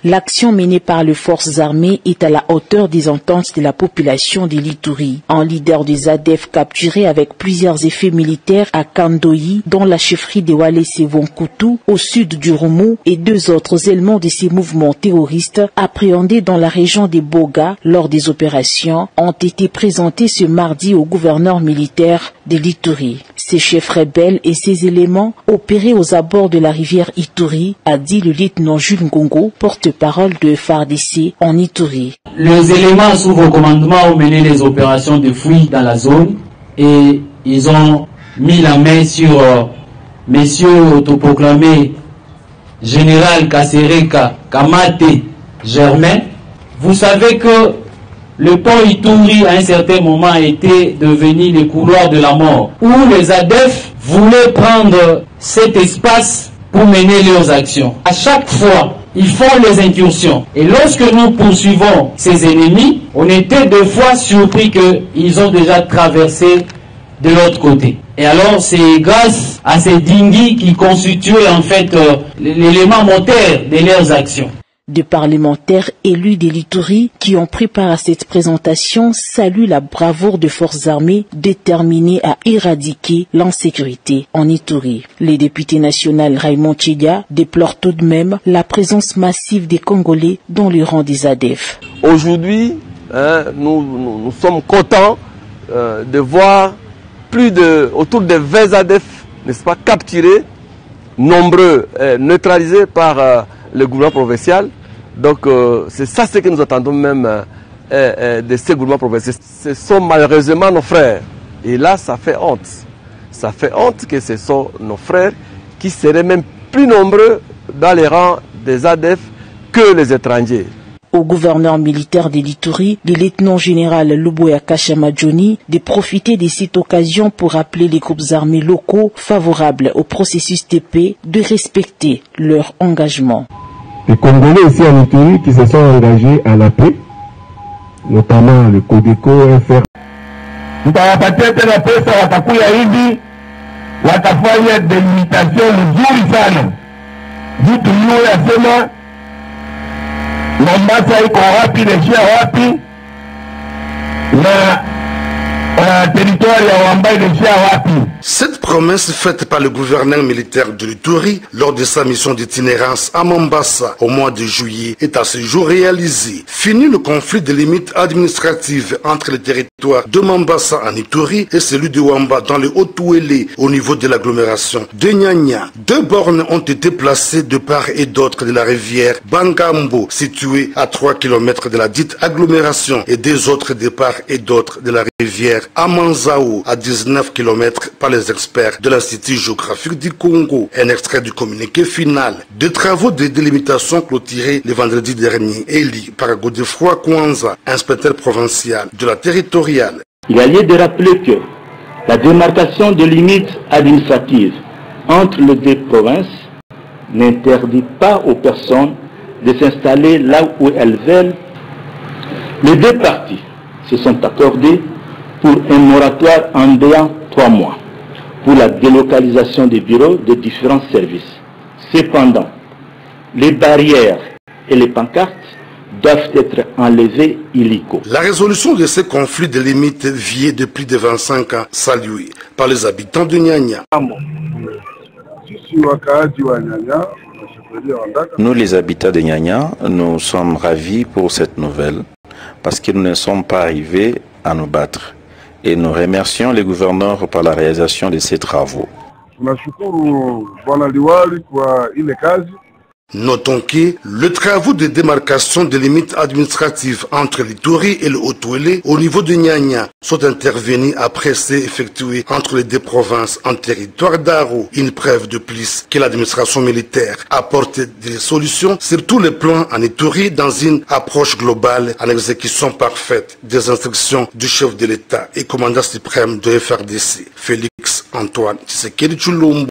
L'action menée par les forces armées est à la hauteur des attentes de la population de l'Ituri. Un leader des ADF capturé avec plusieurs effets militaires à Kandoyi, dans la chefferie de Walese Vonkutu, au sud du Roumou, et 2 autres éléments de ces mouvements terroristes appréhendés dans la région des Boga lors des opérations ont été présentés ce mardi au gouverneur militaire de l'Ituri. Ces chefs rebelles et ces éléments opérés aux abords de la rivière Ituri, a dit le lieutenant Jules Ngongo, porte-parole de FARDC en Ituri. Les éléments sous vos commandements ont mené les opérations de fouilles dans la zone et ils ont mis la main sur messieurs autoproclamés Général Kasereka Kamate Germain. Vous savez que le pont Ituri à un certain moment était devenu le couloir de la mort, où les ADF voulaient prendre cet espace pour mener leurs actions. À chaque fois, ils font les incursions. Et lorsque nous poursuivons ces ennemis, on était 2 fois surpris qu'ils ont déjà traversé de l'autre côté. Et alors, c'est grâce à ces dinghies qui constituaient en fait l'élément moteur de leurs actions. Des parlementaires élus de l'Ituri qui ont pris part à cette présentation saluent la bravoure des forces armées déterminées à éradiquer l'insécurité en Ituri. Les députés nationaux Raymond Tchedia déplorent tout de même la présence massive des Congolais dans les rangs des ADF. Aujourd'hui, nous sommes contents de voir autour de 20 ADF, n'est-ce pas, capturés, nombreux, neutralisés par le gouvernement provincial. Donc c'est ça ce que nous attendons même de ces gouvernements provinciaux. Ce sont malheureusement nos frères. Et là, ça fait honte. Ça fait honte que ce sont nos frères qui seraient même plus nombreux dans les rangs des ADF que les étrangers. Au gouverneur militaire de l'Ituri, le lieutenant général Luboya Kashamadjoni, de profiter de cette occasion pour appeler les groupes armés locaux favorables au processus de paix de respecter leur engagement. Les Congolais ici en Ituri qui se sont engagés à la paix, notamment le Codeco, FR. Tutawapatete na pesa watakuya hivi, watafanya delimitation mzuri sana. Jitu yule asema Mombasa iko wapi, Leshia wapi, na territoire ya Wamba Leshia wapi. Cette promesse faite par le gouverneur militaire de l'Ituri lors de sa mission d'itinérance à Mombasa au mois de juillet est à ce jour réalisée. Fini le conflit de limites administratives entre le territoire de Mombasa en Ituri et celui de Wamba dans le Haut-Touélé au niveau de l'agglomération de Nyanya. 2 bornes ont été placées de part et d'autre de la rivière Bangambo, située à 3 km de la dite agglomération, et 2 autres de part et d'autre de la rivière Amanzao, à 19 km par les experts de l'Institut géographique du Congo. Un extrait du communiqué final des travaux de délimitation clôturés le vendredi dernier et lu par Godefroy Kwanza, inspecteur provincial de la territoriale. Il y a lieu de rappeler que la démarcation des limites administratives entre les 2 provinces n'interdit pas aux personnes de s'installer là où elles veulent. Les 2 parties se sont accordées pour un moratoire en durant 3 mois pour la délocalisation des bureaux de différents services. Cependant, les barrières et les pancartes doivent être enlevées illico. La résolution de ces conflits de limites vieux de plus de 25 ans saluée par les habitants de Nyanya. Nous, les habitants de Nyanya, nous sommes ravis pour cette nouvelle parce que nous ne sommes pas arrivés à nous battre. Et nous remercions les gouverneurs par la réalisation de ces travaux. Notons que les travaux de démarcation des limites administratives entre l'Ituri et le Haut-Touélé au niveau de Nyanya sont intervenus après ceux effectués entre les 2 provinces en territoire d'Aro. Une preuve de plus que l'administration militaire apporte des solutions sur tous les plans en Ituri dans une approche globale en exécution parfaite des instructions du chef de l'État et commandant suprême de FARDC, Félix Antoine Tshisekedi Tshilombo.